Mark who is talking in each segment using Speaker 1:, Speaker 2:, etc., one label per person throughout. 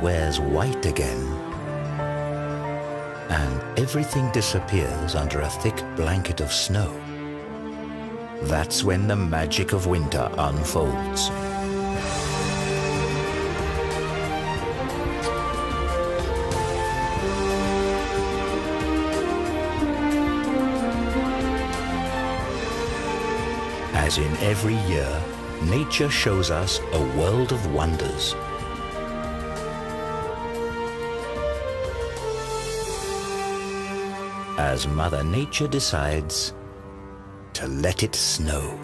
Speaker 1: wears white again, and everything disappears under a thick blanket of snow, that's when the magic of winter unfolds. As in every year, nature shows us a world of wonders. As Mother Nature decides to let it snow.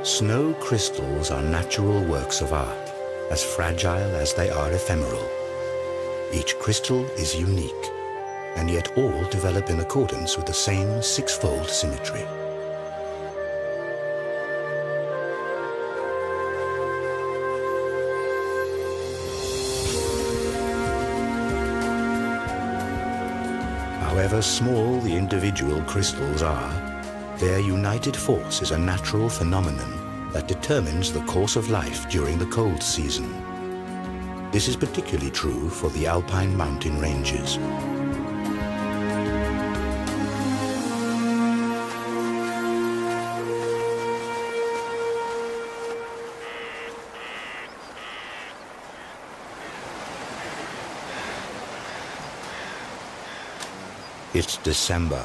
Speaker 1: Snow crystals are natural works of art, as fragile as they are ephemeral. Each crystal is unique, and yet all develop in accordance with the same six-fold symmetry. However small the individual crystals are, their united force is a natural phenomenon that determines the course of life during the cold season. This is particularly true for the alpine mountain ranges. It's December,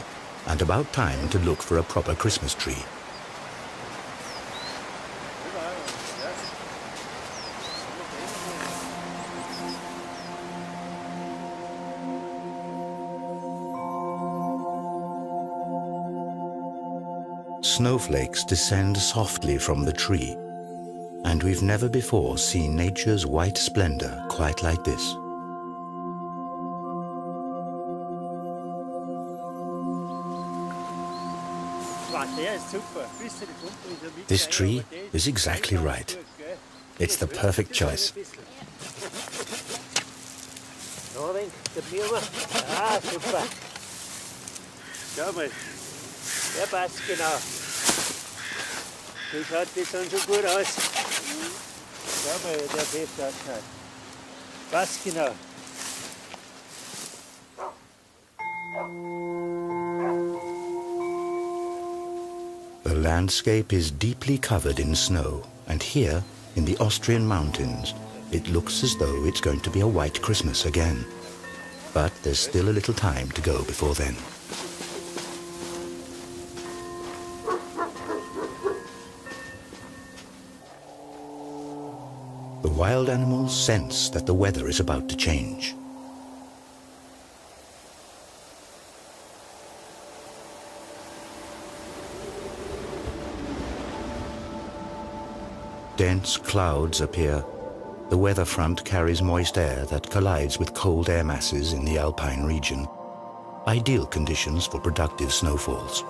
Speaker 1: and about time to look for a proper Christmas tree. Snowflakes descend softly from the tree, and we've never before seen nature's white splendor quite like this. This tree is exactly right. It's the perfect choice.
Speaker 2: Ja, passt genau. Wie schaut das dann so gut aus? Schau mal, der Pfeffer hat. Passt genau.
Speaker 1: The landscape is deeply covered in snow, and here, in the Austrian mountains, it looks as though it's going to be a white Christmas again. But there's still a little time to go before then. The wild animals sense that the weather is about to change. Dense clouds appear. The weather front carries moist air that collides with cold air masses in the alpine region. Ideal conditions for productive snowfalls.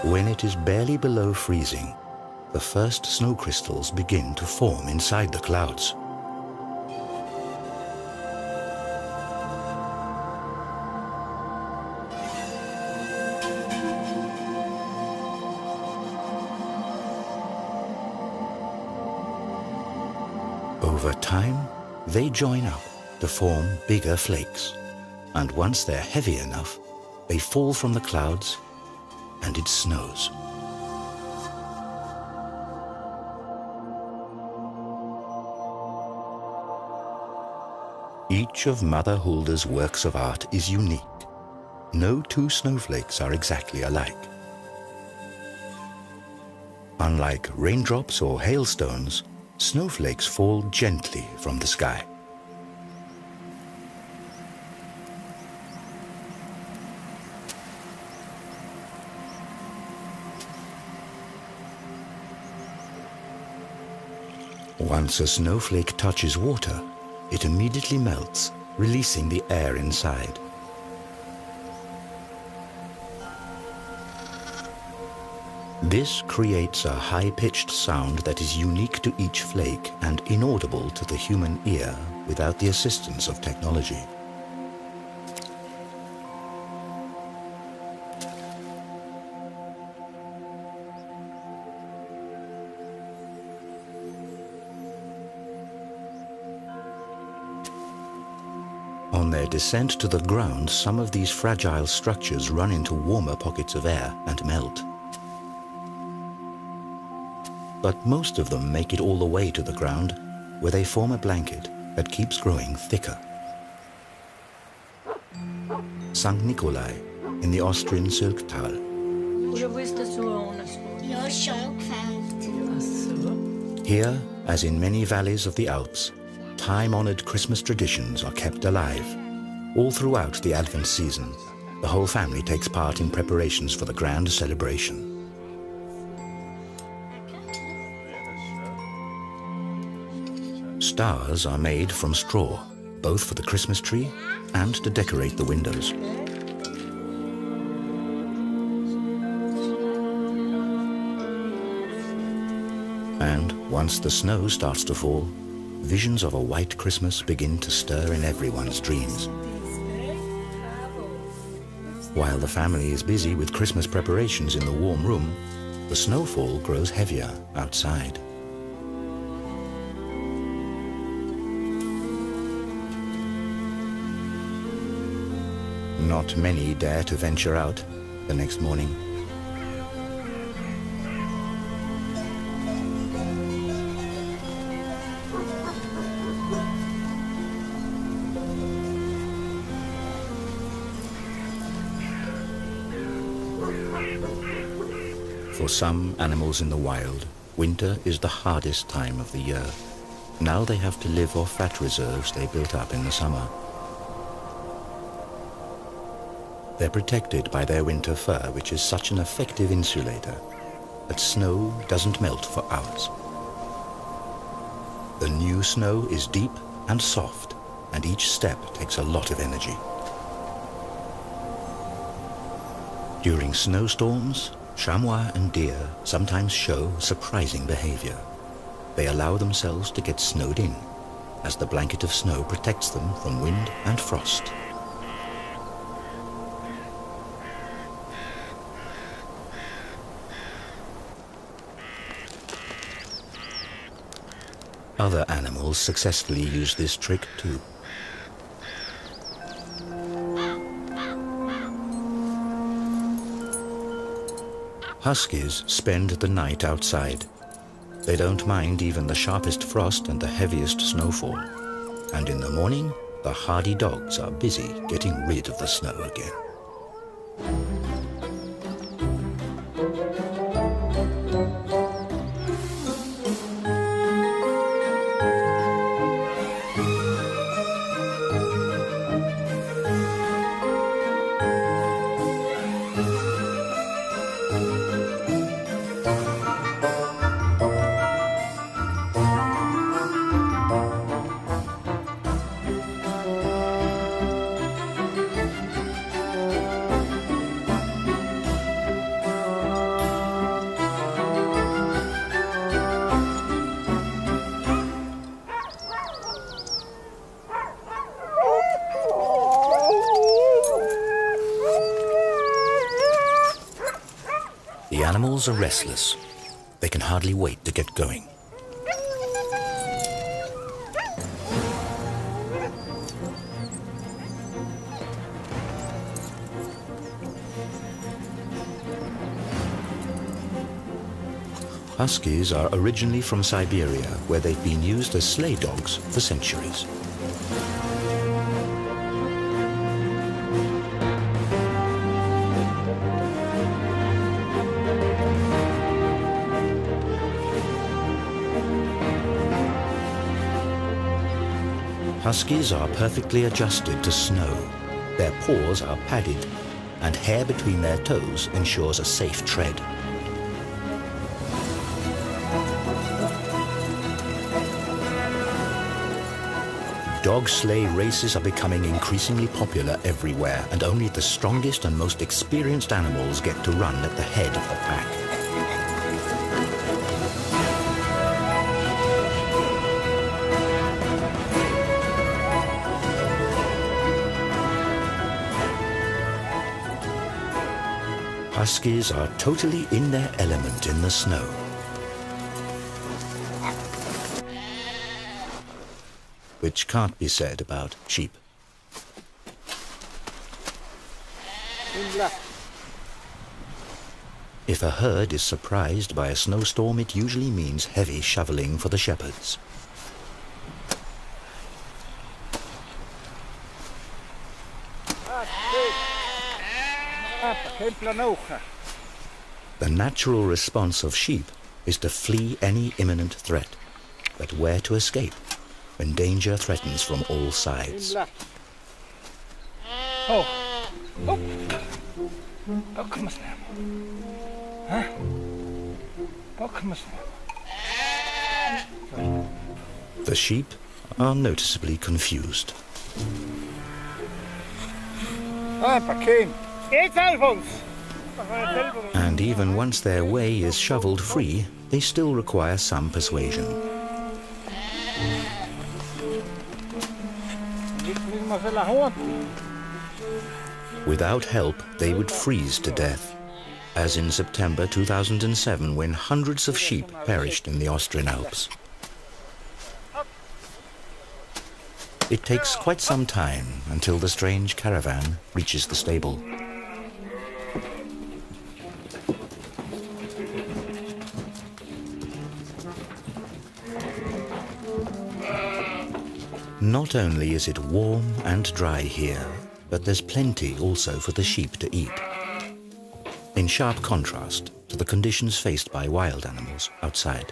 Speaker 1: When it is barely below freezing, the first snow crystals begin to form inside the clouds. Over time, they join up to form bigger flakes, and once they're heavy enough, they fall from the clouds and it snows. Each of Mother Hulda's works of art is unique. No two snowflakes are exactly alike. Unlike raindrops or hailstones, snowflakes fall gently from the sky. Once a snowflake touches water, it immediately melts, releasing the air inside. This creates a high-pitched sound that is unique to each flake and inaudible to the human ear without the assistance of technology. On their descent to the ground, some of these fragile structures run into warmer pockets of air and melt. But most of them make it all the way to the ground, where they form a blanket that keeps growing thicker. St. Nikolai in the Austrian Sylktal. Here, as in many valleys of the Alps, time-honored Christmas traditions are kept alive. All throughout the Advent season, the whole family takes part in preparations for the grand celebration. Stars are made from straw, both for the Christmas tree and to decorate the windows. And once the snow starts to fall, visions of a white Christmas begin to stir in everyone's dreams. While the family is busy with Christmas preparations in the warm room, the snowfall grows heavier outside. Not many dare to venture out the next morning. For some animals in the wild, winter is the hardest time of the year. Now they have to live off fat reserves they built up in the summer. They're protected by their winter fur, which is such an effective insulator that snow doesn't melt for hours. The new snow is deep and soft, and each step takes a lot of energy. During snowstorms, chamois and deer sometimes show surprising behavior. They allow themselves to get snowed in, as the blanket of snow protects them from wind and frost. Other animals successfully use this trick too. Huskies spend the night outside. They don't mind even the sharpest frost and the heaviest snowfall. And in the morning, the hardy dogs are busy getting rid of the snow again. The animals are restless. They can hardly wait to get going. Huskies are originally from Siberia, where they've been used as sleigh dogs for centuries. Huskies are perfectly adjusted to snow. Their paws are padded, and hair between their toes ensures a safe tread. Dog sleigh races are becoming increasingly popular everywhere, and only the strongest and most experienced animals get to run at the head of the pack. Huskies are totally in their element in the snow. Which can't be said about sheep. If a herd is surprised by a snowstorm, it usually means heavy shoveling for the shepherds. The natural response of sheep is to flee any imminent threat, but where to escape when danger threatens from all sides. The sheep are noticeably confused. And even once their way is shoveled free, they still require some persuasion. Without help, they would freeze to death, as in September 2007, when hundreds of sheep perished in the Austrian Alps. It takes quite some time until the strange caravan reaches the stable. Not only is it warm and dry here, but there's plenty also for the sheep to eat, in sharp contrast to the conditions faced by wild animals outside.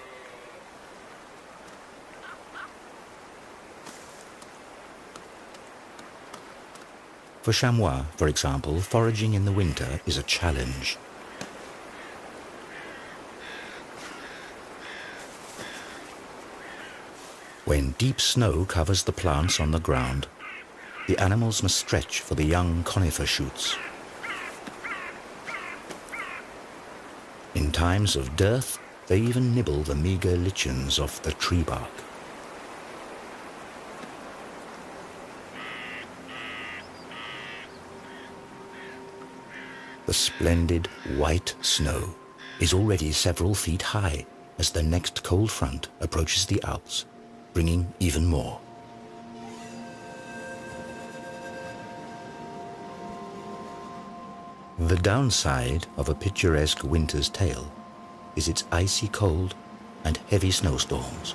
Speaker 1: For chamois, for example, foraging in the winter is a challenge. When deep snow covers the plants on the ground, the animals must stretch for the young conifer shoots. In times of dearth, they even nibble the meager lichens off the tree bark. The splendid white snow is already several feet high as the next cold front approaches the Alps, bringing even more. The downside of a picturesque winter's tale is its icy cold and heavy snowstorms.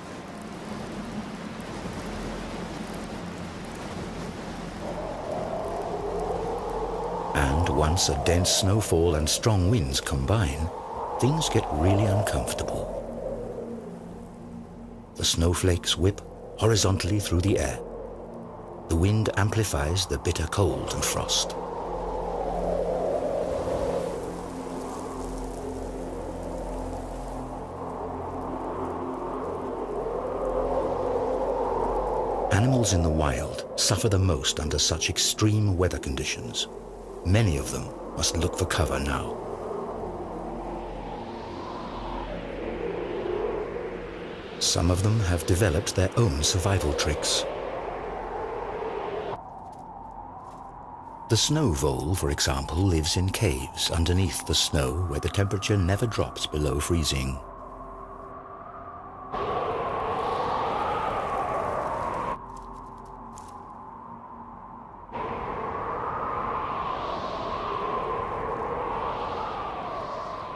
Speaker 1: And once a dense snowfall and strong winds combine, things get really uncomfortable. The snowflakes whip horizontally through the air. The wind amplifies the bitter cold and frost. Animals in the wild suffer the most under such extreme weather conditions. Many of them must look for cover now. Some of them have developed their own survival tricks. The snow vole, for example, lives in caves underneath the snow where the temperature never drops below freezing.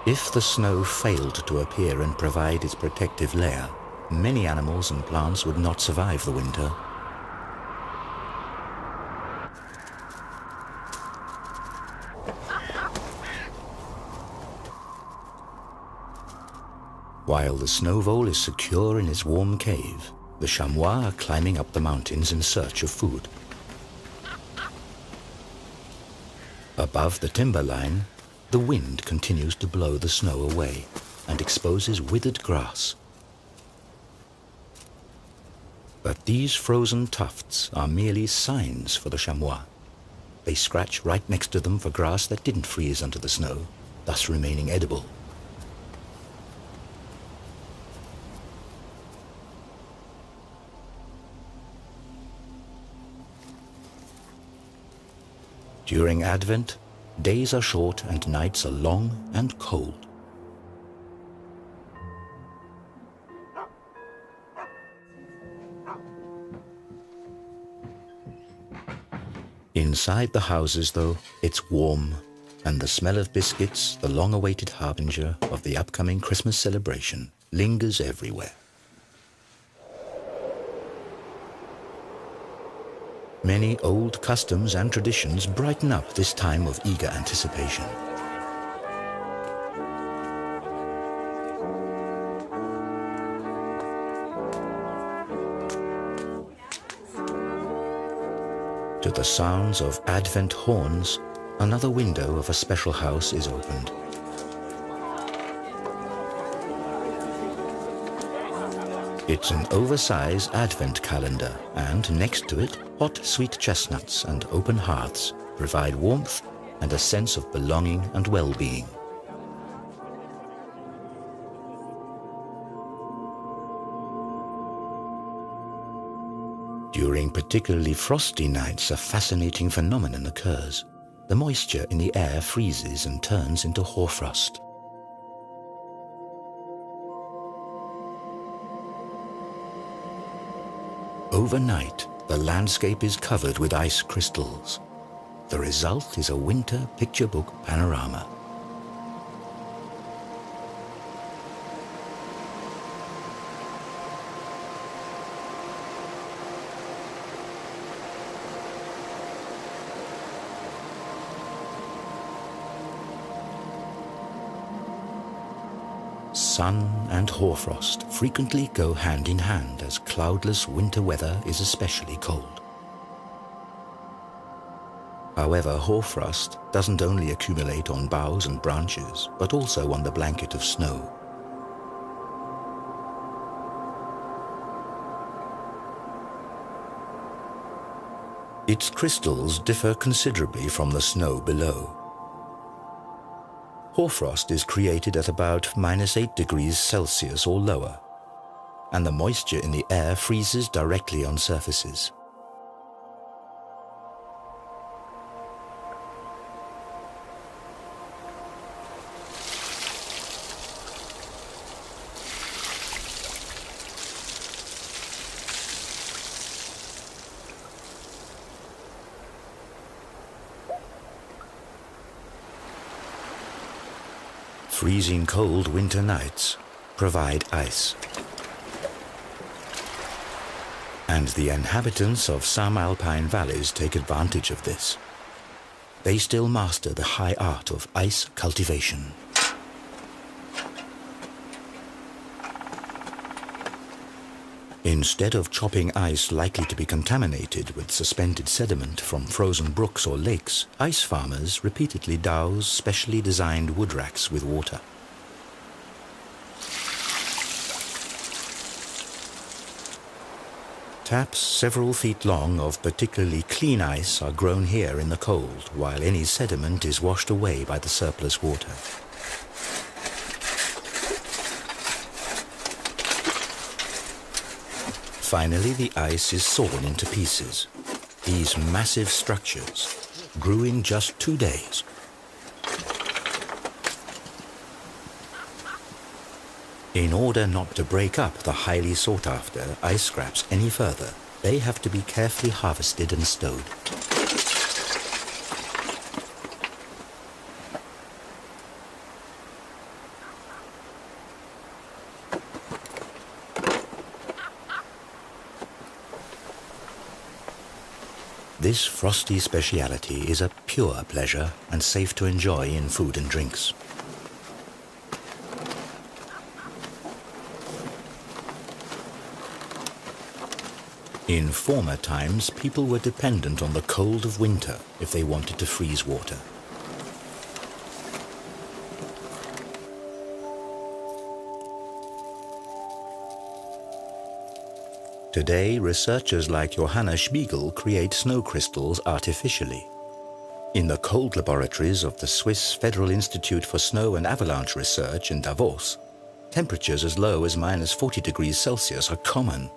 Speaker 1: If the snow failed to appear and provide its protective layer, many animals and plants would not survive the winter. While the snow vole is secure in its warm cave, the chamois are climbing up the mountains in search of food. Above the timberline, the wind continues to blow the snow away and exposes withered grass. But these frozen tufts are merely signs for the chamois. They scratch right next to them for grass that didn't freeze under the snow, thus remaining edible. During Advent, days are short and nights are long and cold. Inside the houses, though, it's warm, and the smell of biscuits, the long-awaited harbinger of the upcoming Christmas celebration, lingers everywhere. Many old customs and traditions brighten up this time of eager anticipation. To the sounds of Advent horns, another window of a special house is opened. It's an oversized Advent calendar, and next to it, hot sweet chestnuts and open hearths provide warmth and a sense of belonging and well-being. During particularly frosty nights, a fascinating phenomenon occurs. The moisture in the air freezes and turns into hoarfrost. Overnight, the landscape is covered with ice crystals. The result is a winter picture book panorama. Sun and hoarfrost frequently go hand in hand, as cloudless winter weather is especially cold. However, hoarfrost doesn't only accumulate on boughs and branches, but also on the blanket of snow. Its crystals differ considerably from the snow below. Hoarfrost is created at about -8 degrees Celsius or lower, and the moisture in the air freezes directly on surfaces. Freezing cold winter nights provide ice. And the inhabitants of some alpine valleys take advantage of this. They still master the high art of ice cultivation. Instead of chopping ice likely to be contaminated with suspended sediment from frozen brooks or lakes, ice farmers repeatedly douse specially designed wood racks with water. Taps several feet long of particularly clean ice are grown here in the cold, while any sediment is washed away by the surplus water. Finally, the ice is sawn into pieces. These massive structures grew in just 2 days. In order not to break up the highly sought-after ice scraps any further, they have to be carefully harvested and stowed. This frosty speciality is a pure pleasure and safe to enjoy in food and drinks. In former times, people were dependent on the cold of winter if they wanted to freeze water. Today, researchers like Johanna Spiegel create snow crystals artificially. In the cold laboratories of the Swiss Federal Institute for Snow and Avalanche Research in Davos, temperatures as low as -40 degrees Celsius are common.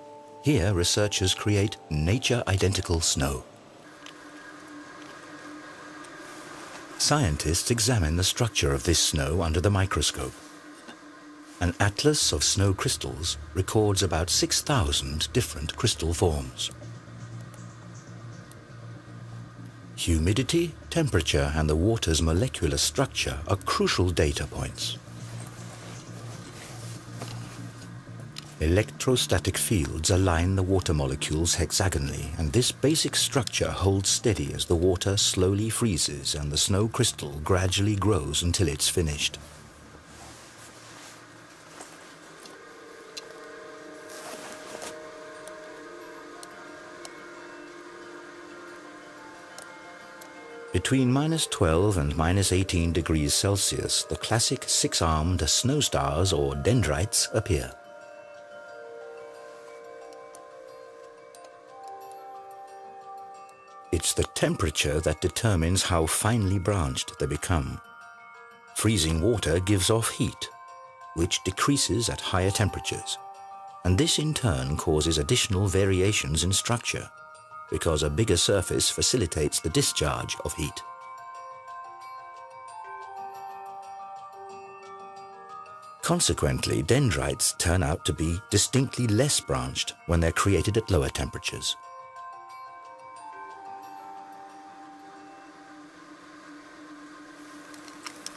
Speaker 1: Here, researchers create nature-identical snow. Scientists examine the structure of this snow under the microscope. An atlas of snow crystals records about 6,000 different crystal forms. Humidity, temperature, and the water's molecular structure are crucial data points. Electrostatic fields align the water molecules hexagonally, and this basic structure holds steady as the water slowly freezes and the snow crystal gradually grows until it's finished. Between -12 and -18 degrees Celsius, the classic six-armed snow stars or dendrites appear. It's the temperature that determines how finely branched they become. Freezing water gives off heat, which decreases at higher temperatures, and this in turn causes additional variations in structure, because a bigger surface facilitates the discharge of heat. Consequently, dendrites turn out to be distinctly less branched when they're created at lower temperatures.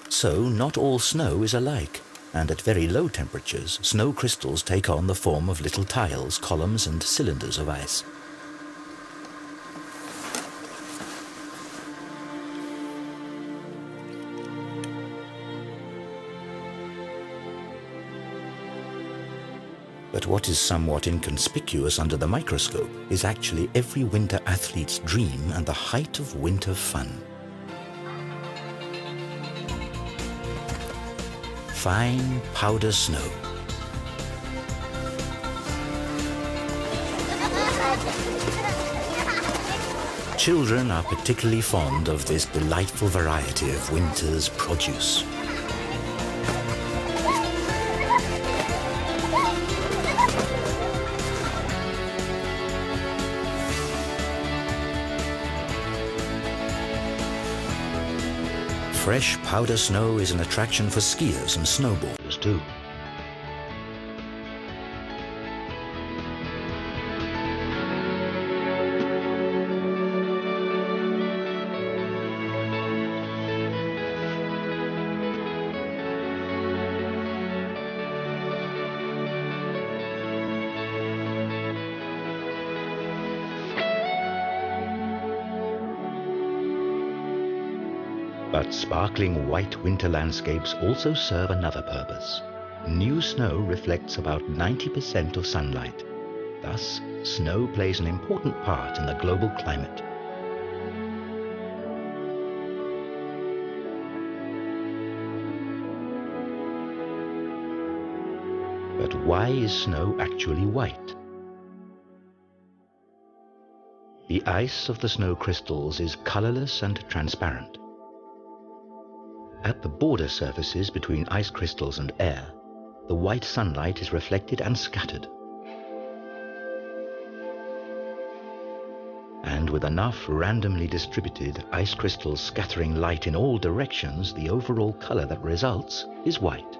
Speaker 1: So, not all snow is alike, and at very low temperatures, snow crystals take on the form of little tiles, columns, and cylinders of ice. But what is somewhat inconspicuous under the microscope is actually every winter athlete's dream and the height of winter fun. Fine powder snow. Children are particularly fond of this delightful variety of winter's produce. Fresh powder snow is an attraction for skiers and snowboarders too. But sparkling white winter landscapes also serve another purpose. New snow reflects about 90% of sunlight. Thus, snow plays an important part in the global climate. But why is snow actually white? The ice of the snow crystals is colorless and transparent. At the border surfaces between ice crystals and air, the white sunlight is reflected and scattered. And with enough randomly distributed ice crystals scattering light in all directions, the overall color that results is white.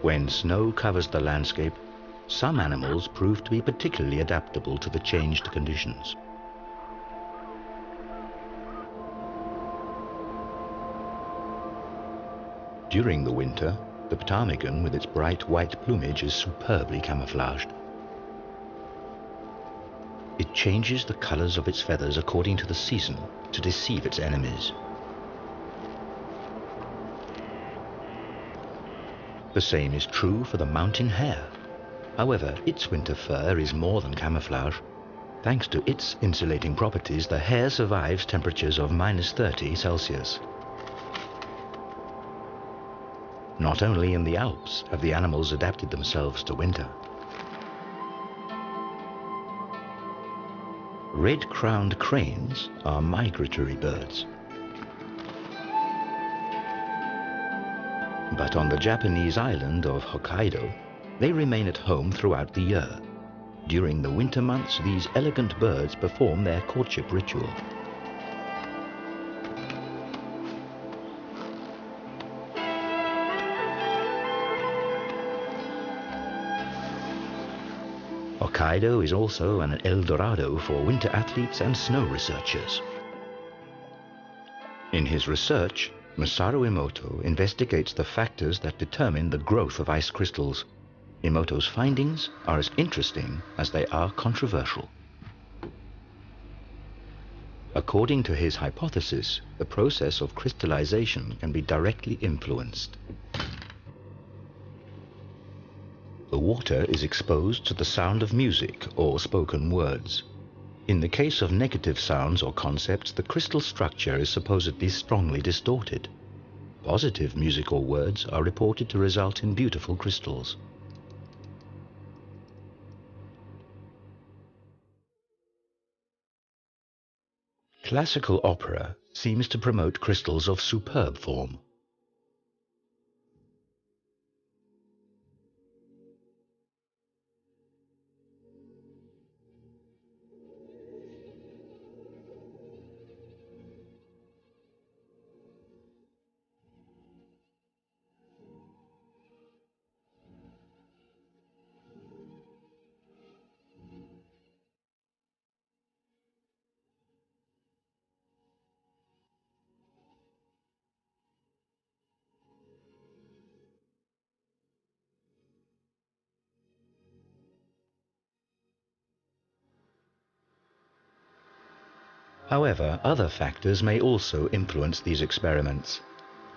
Speaker 1: When snow covers the landscape, some animals prove to be particularly adaptable to the changed conditions. During the winter, the ptarmigan with its bright white plumage is superbly camouflaged. It changes the colors of its feathers according to the season to deceive its enemies. The same is true for the mountain hare. However, its winter fur is more than camouflage. Thanks to its insulating properties, the hare survives temperatures of -30 Celsius. Not only in the Alps have the animals adapted themselves to winter. Red-crowned cranes are migratory birds. But on the Japanese island of Hokkaido, they remain at home throughout the year. During the winter months, these elegant birds perform their courtship ritual. Hokkaido is also an El Dorado for winter athletes and snow researchers. In his research, Masaru Emoto investigates the factors that determine the growth of ice crystals. Emoto's findings are as interesting as they are controversial. According to his hypothesis, the process of crystallization can be directly influenced. The water is exposed to the sound of music or spoken words. In the case of negative sounds or concepts, the crystal structure is supposedly strongly distorted. Positive music or words are reported to result in beautiful crystals. Classical opera seems to promote crystals of superb form. However, other factors may also influence these experiments.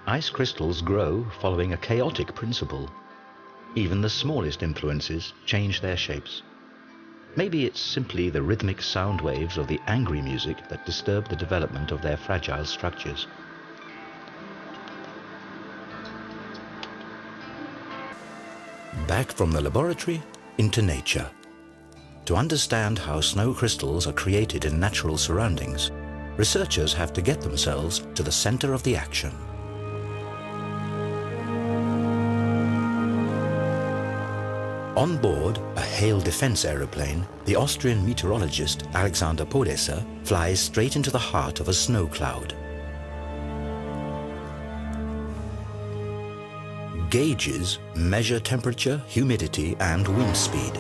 Speaker 1: Ice crystals grow following a chaotic principle. Even the smallest influences change their shapes. Maybe it's simply the rhythmic sound waves of the angry music that disturb the development of their fragile structures. Back from the laboratory into nature. To understand how snow crystals are created in natural surroundings, researchers have to get themselves to the center of the action. On board a hail defense aeroplane, the Austrian meteorologist Alexander Podesser flies straight into the heart of a snow cloud. Gauges measure temperature, humidity, and wind speed.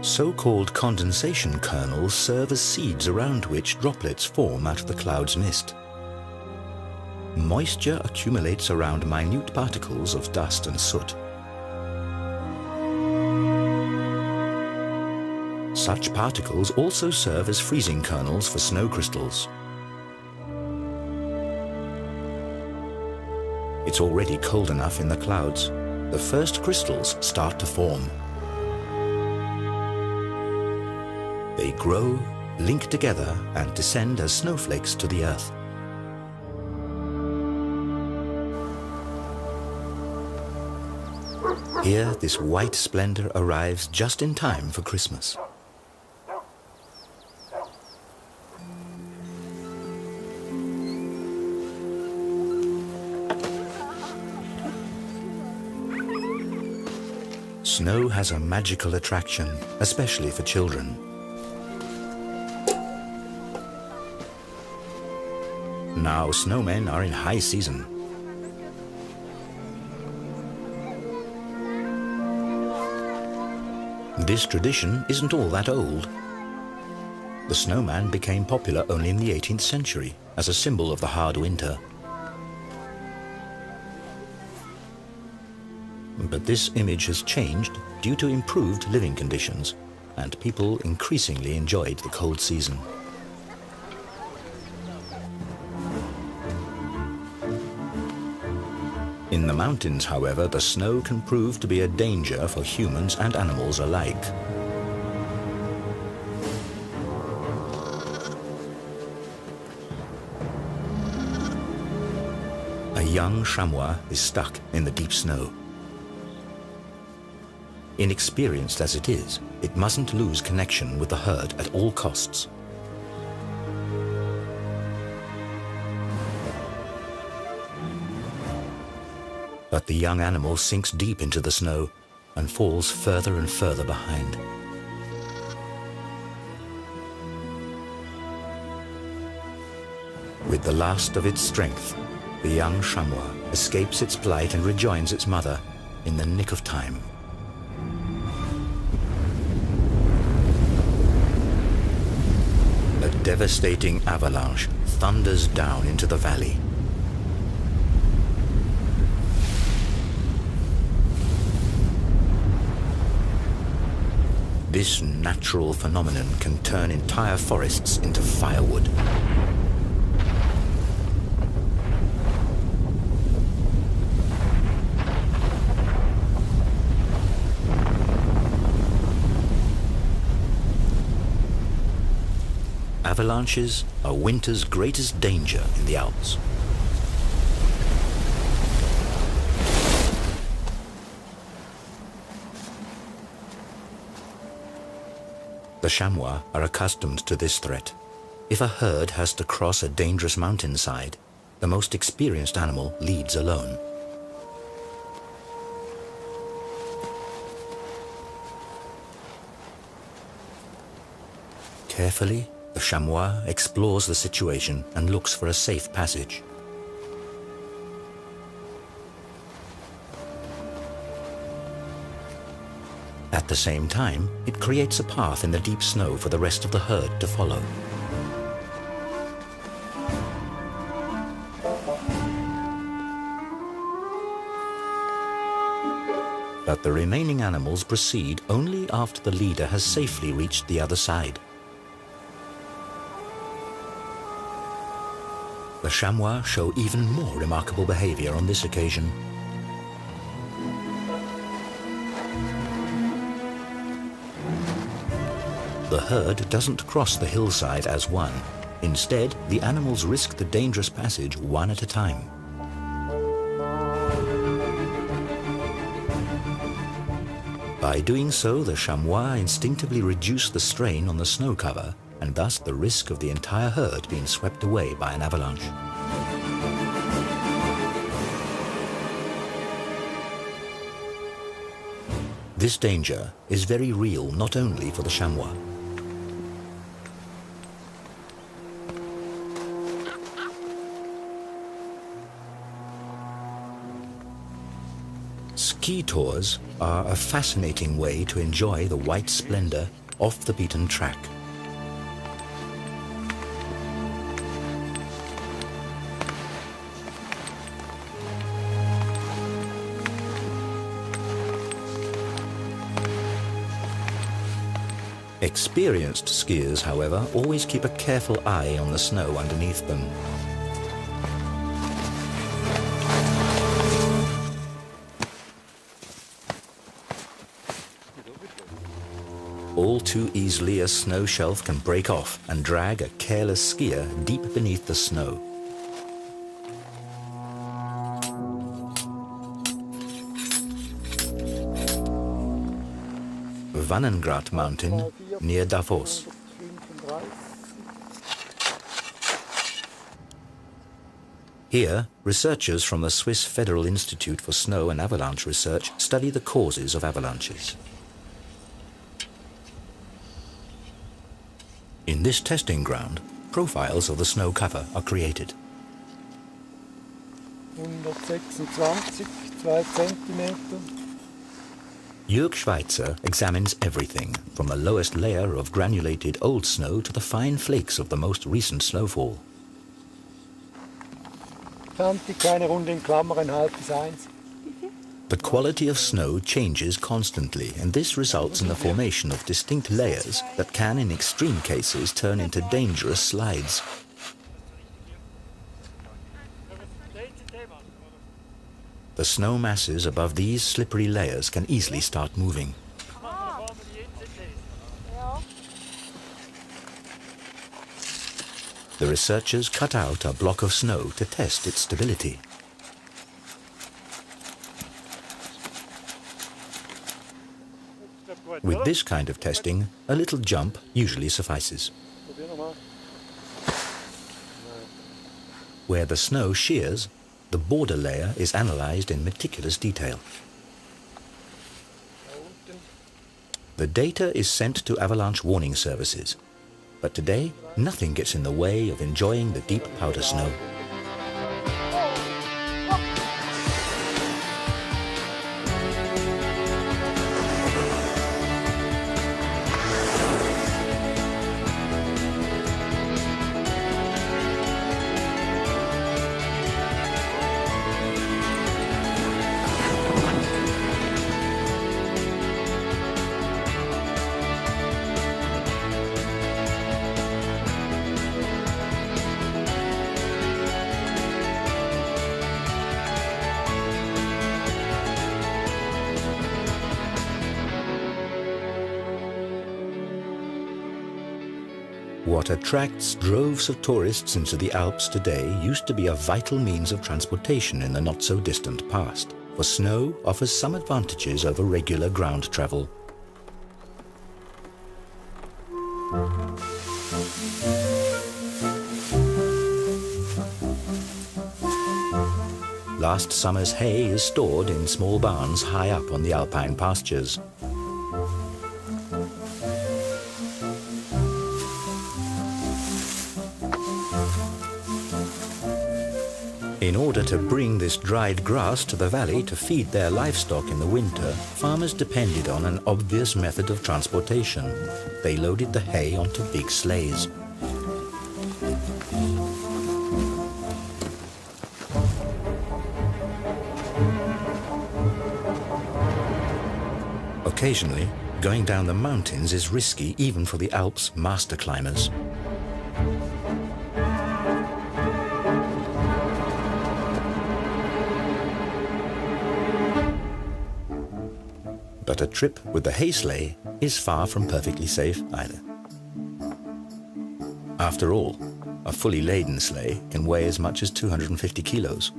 Speaker 1: So-called condensation kernels serve as seeds around which droplets form out of the cloud's mist. Moisture accumulates around minute particles of dust and soot. Such particles also serve as freezing kernels for snow crystals. It's already cold enough in the clouds. The first crystals start to form. They grow, link together, and descend as snowflakes to the earth. Here, this white splendor arrives just in time for Christmas. Snow has a magical attraction, especially for children. Now snowmen are in high season. This tradition isn't all that old. The snowman became popular only in the 18th century as a symbol of the hard winter. But this image has changed due to improved living conditions, and people increasingly enjoyed the cold season. In the mountains, however, the snow can prove to be a danger for humans and animals alike. A young chamois is stuck in the deep snow. Inexperienced as it is, it mustn't lose connection with the herd at all costs. But the young animal sinks deep into the snow and falls further and further behind. With the last of its strength, the young chamois escapes its plight and rejoins its mother in the nick of time. A devastating avalanche thunders down into the valley. This natural phenomenon can turn entire forests into firewood. Avalanches are winter's greatest danger in the Alps. The chamois are accustomed to this threat. If a herd has to cross a dangerous mountainside, the most experienced animal leads alone. Carefully, the chamois explores the situation and looks for a safe passage. At the same time, it creates a path in the deep snow for the rest of the herd to follow. But the remaining animals proceed only after the leader has safely reached the other side. The chamois show even more remarkable behavior on this occasion. The herd doesn't cross the hillside as one. Instead, the animals risk the dangerous passage one at a time. By doing so, the chamois instinctively reduce the strain on the snow cover and thus the risk of the entire herd being swept away by an avalanche. This danger is very real not only for the chamois. Ski tours are a fascinating way to enjoy the white splendor off the beaten track. Experienced skiers, however, always keep a careful eye on the snow underneath them. All too easily, a snow shelf can break off and drag a careless skier deep beneath the snow. Vannengrat Mountain, near Davos. Here, researchers from the Swiss Federal Institute for Snow and Avalanche Research study the causes of avalanches. In this testing ground, profiles of the snow cover are created.
Speaker 2: 126, 2 Zentimeter.
Speaker 1: Jörg Schweitzer examines everything, from the lowest layer of granulated old snow to the fine flakes of the most recent snowfall.
Speaker 2: Kanti, kleine Runde in Klammern, halb bis 1.
Speaker 1: The quality of snow changes constantly, and this results in the formation of distinct layers that can, in extreme cases, turn into dangerous slides. The snow masses above these slippery layers can easily start moving. The researchers cut out a block of snow to test its stability. With this kind of testing, a little jump usually suffices. Where the snow shears, the border layer is analyzed in meticulous detail. The data is sent to avalanche warning services. But today, nothing gets in the way of enjoying the deep powder snow. What attracts droves of tourists into the Alps today used to be a vital means of transportation in the not-so-distant past, for snow offers some advantages over regular ground travel. Last summer's hay is stored in small barns high up on the alpine pastures. In order to bring this dried grass to the valley to feed their livestock in the winter, farmers depended on an obvious method of transportation. They loaded the hay onto big sleighs. Occasionally, going down the mountains is risky even for the Alps' master climbers. But a trip with the hay sleigh is far from perfectly safe either. After all, a fully laden sleigh can weigh as much as 250 kilos.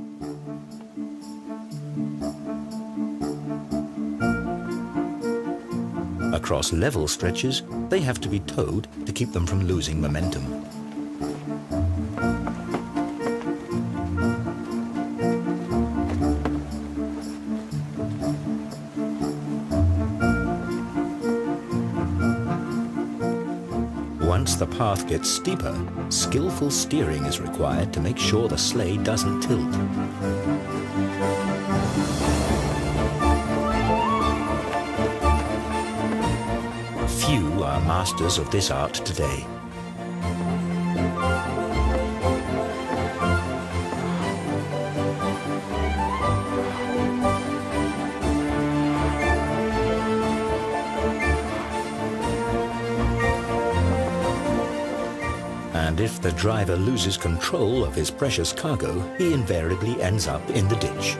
Speaker 1: Across level stretches, they have to be towed to keep them from losing momentum. Once the path gets steeper, skillful steering is required to make sure the sleigh doesn't tilt. Few are masters of this art today. And if the driver loses control of his precious cargo, he invariably ends up in the ditch.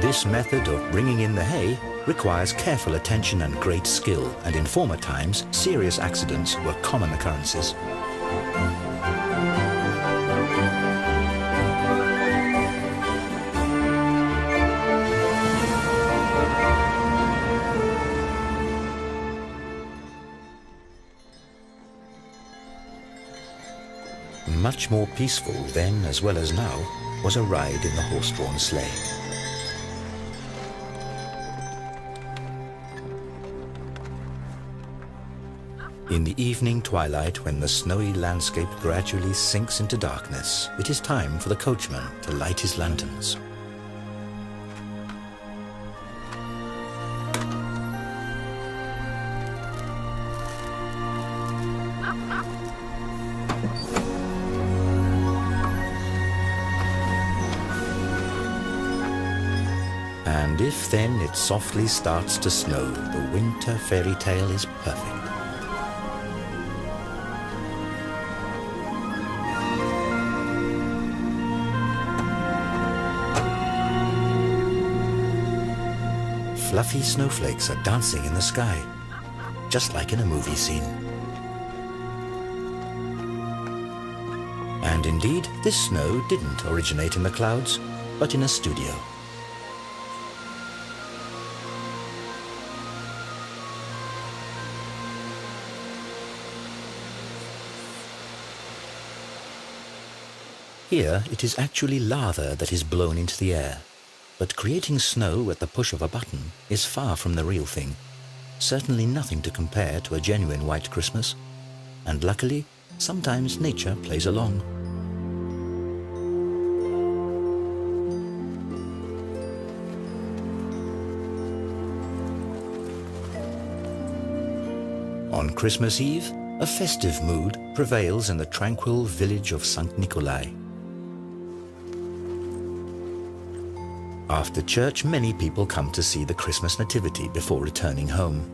Speaker 1: This method of bringing in the hay requires careful attention and great skill, and in former times, serious accidents were common occurrences. Much more peaceful then as well as now was a ride in the horse-drawn sleigh. In the evening twilight, when the snowy landscape gradually sinks into darkness, it is time for the coachman to light his lanterns. And if then it softly starts to snow, the winter fairy tale is perfect. Fluffy snowflakes are dancing in the sky, just like in a movie scene. And indeed, this snow didn't originate in the clouds, but in a studio. Here, it is actually lava that is blown into the air. But creating snow at the push of a button is far from the real thing. Certainly nothing to compare to a genuine white Christmas. And luckily, sometimes nature plays along. On Christmas Eve, a festive mood prevails in the tranquil village of St. Nikolai. After church, many people come to see the Christmas nativity before returning home.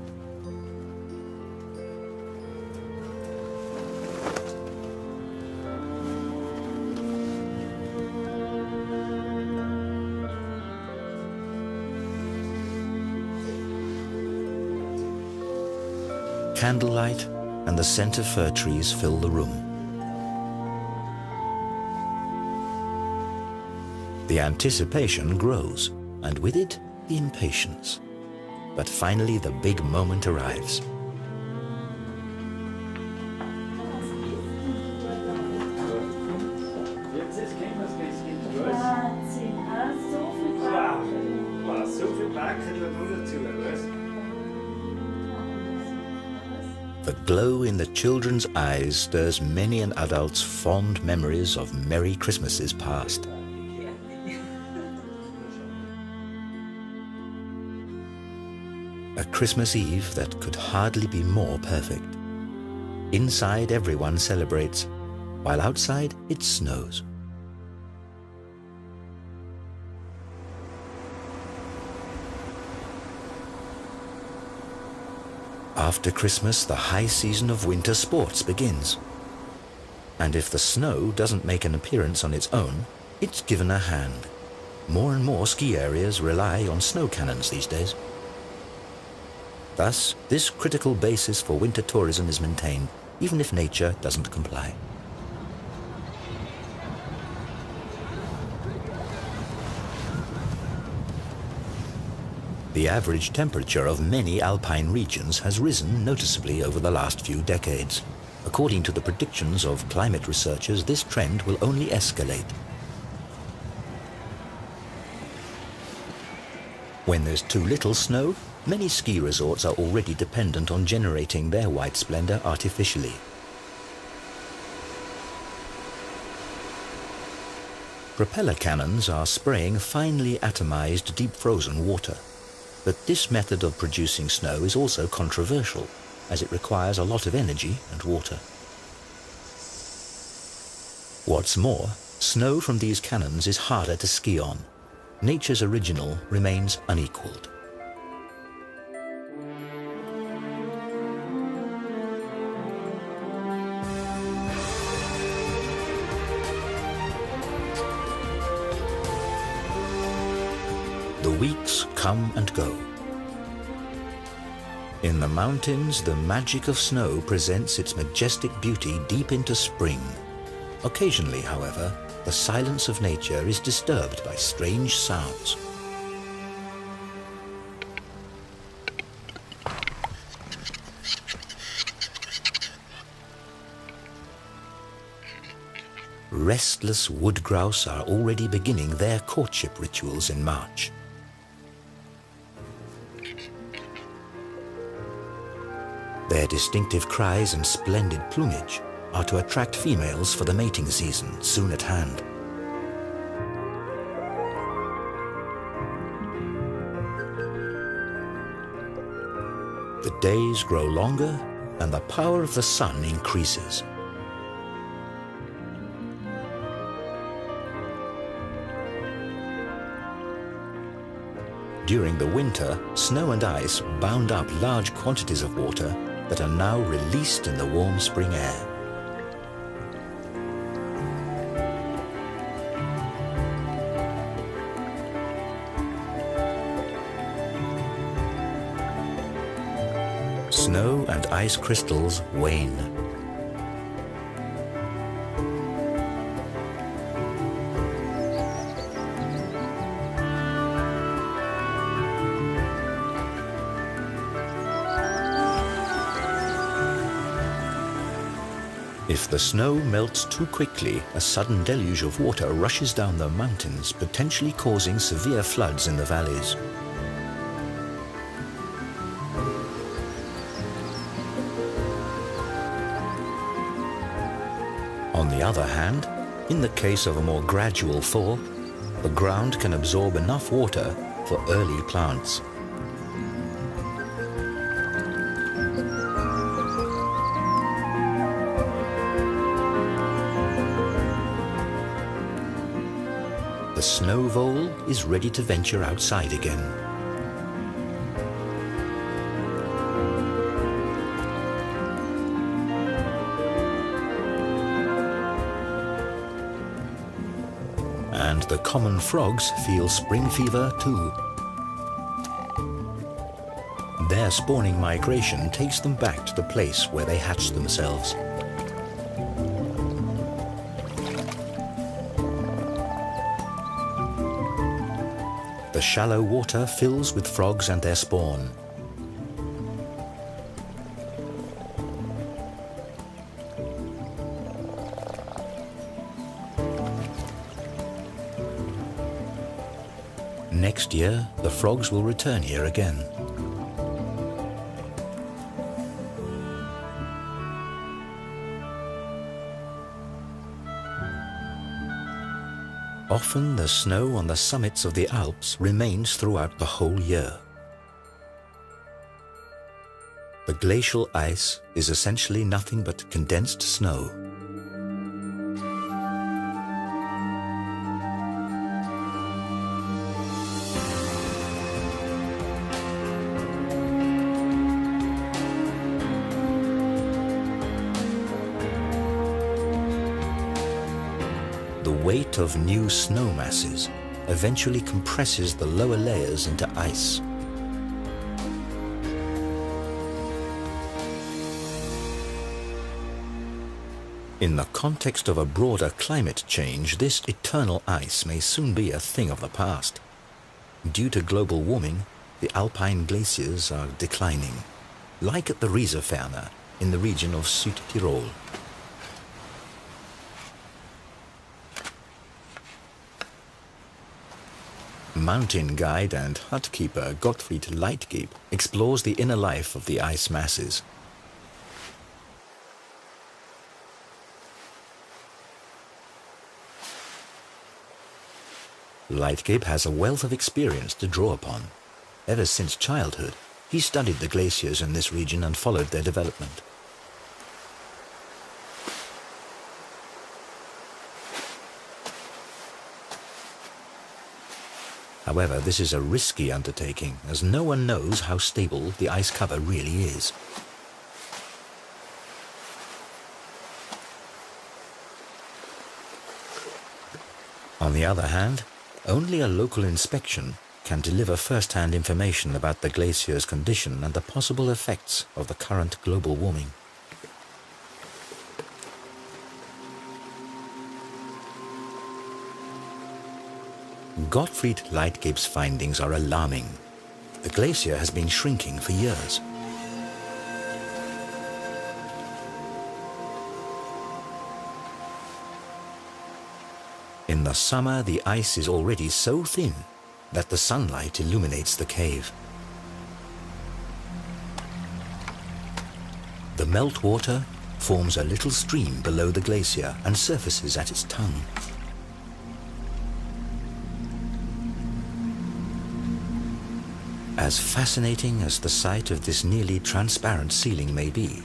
Speaker 1: Candlelight and the scent of fir trees fill the room. The anticipation grows, and with it, the impatience. But finally, the big moment arrives. The glow in the children's eyes stirs many an adult's fond memories of merry Christmases past. A Christmas Eve that could hardly be more perfect. Inside, everyone celebrates, while outside it snows. After Christmas, the high season of winter sports begins. And if the snow doesn't make an appearance on its own, it's given a hand. More and more ski areas rely on snow cannons these days. Thus, this critical basis for winter tourism is maintained, even if nature doesn't comply. The average temperature of many alpine regions has risen noticeably over the last few decades. According to the predictions of climate researchers, this trend will only escalate. When there's too little snow, many ski resorts are already dependent on generating their white splendor artificially. Propeller cannons are spraying finely atomized deep frozen water. But this method of producing snow is also controversial, as it requires a lot of energy and water. What's more, snow from these cannons is harder to ski on. Nature's original remains unequaled. The weeks come and go. In the mountains, the magic of snow presents its majestic beauty deep into spring. Occasionally, however, the silence of nature is disturbed by strange sounds. Restless wood grouse are already beginning their courtship rituals in March. Their distinctive cries and splendid plumage are to attract females for the mating season soon at hand. The days grow longer and the power of the sun increases. During the winter, snow and ice bound up large quantities of water that are now released in the warm spring air. Snow and ice crystals wane. If the snow melts too quickly, a sudden deluge of water rushes down the mountains, potentially causing severe floods in the valleys. On the other hand, in the case of a more gradual thaw, the ground can absorb enough water for early plants. The snow vole is ready to venture outside again. And the common frogs feel spring fever too. Their spawning migration takes them back to the place where they hatched themselves. The shallow water fills with frogs and their spawn. Next year, the frogs will return here again. Often the snow on the summits of the Alps remains throughout the whole year. The glacial ice is essentially nothing but condensed snow. The weight of new snow masses eventually compresses the lower layers into ice. In the context of a broader climate change, this eternal ice may soon be a thing of the past. Due to global warming, the alpine glaciers are declining, like at the Rieserferner in the region of Südtirol. Mountain guide and hut keeper Gottfried Leitgeb explores the inner life of the ice masses. Leitgeb has a wealth of experience to draw upon. Ever since childhood, he studied the glaciers in this region and followed their development. However, this is a risky undertaking, as no one knows how stable the ice cover really is. On the other hand, only a local inspection can deliver first-hand information about the glacier's condition and the possible effects of the current global warming. Gottfried Leitgeb's findings are alarming. The glacier has been shrinking for years. In the summer, the ice is already so thin that the sunlight illuminates the cave. The meltwater forms a little stream below the glacier and surfaces at its tongue. As fascinating as the sight of this nearly transparent ceiling may be,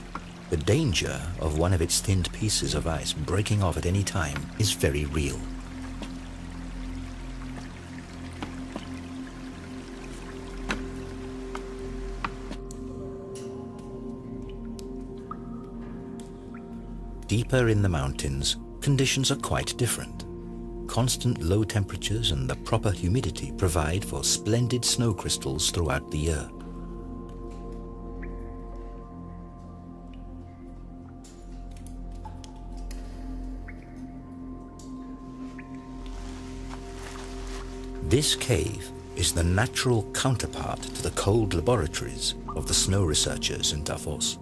Speaker 1: the danger of one of its thinned pieces of ice breaking off at any time is very real. Deeper in the mountains, conditions are quite different. Constant low temperatures and the proper humidity provide for splendid snow crystals throughout the year. This cave is the natural counterpart to the cold laboratories of the snow researchers in Davos.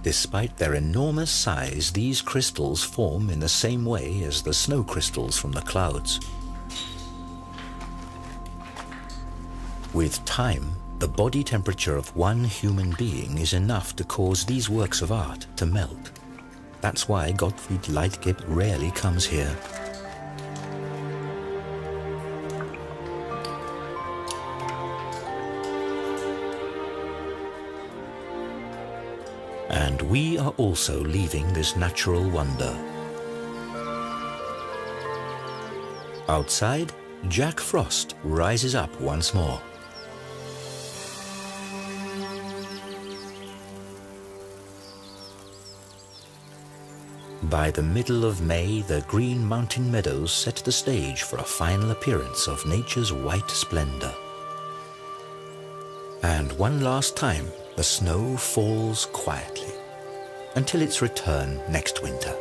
Speaker 1: Despite their enormous size, these crystals form in the same way as the snow crystals from the clouds. With time, the body temperature of one human being is enough to cause these works of art to melt. That's why Gottfried Leitgeb rarely comes here. And we are also leaving this natural wonder. Outside, Jack Frost rises up once more. By the middle of May, the green mountain meadows set the stage for a final appearance of nature's white splendor. And one last time, the snow falls quietly until its return next winter.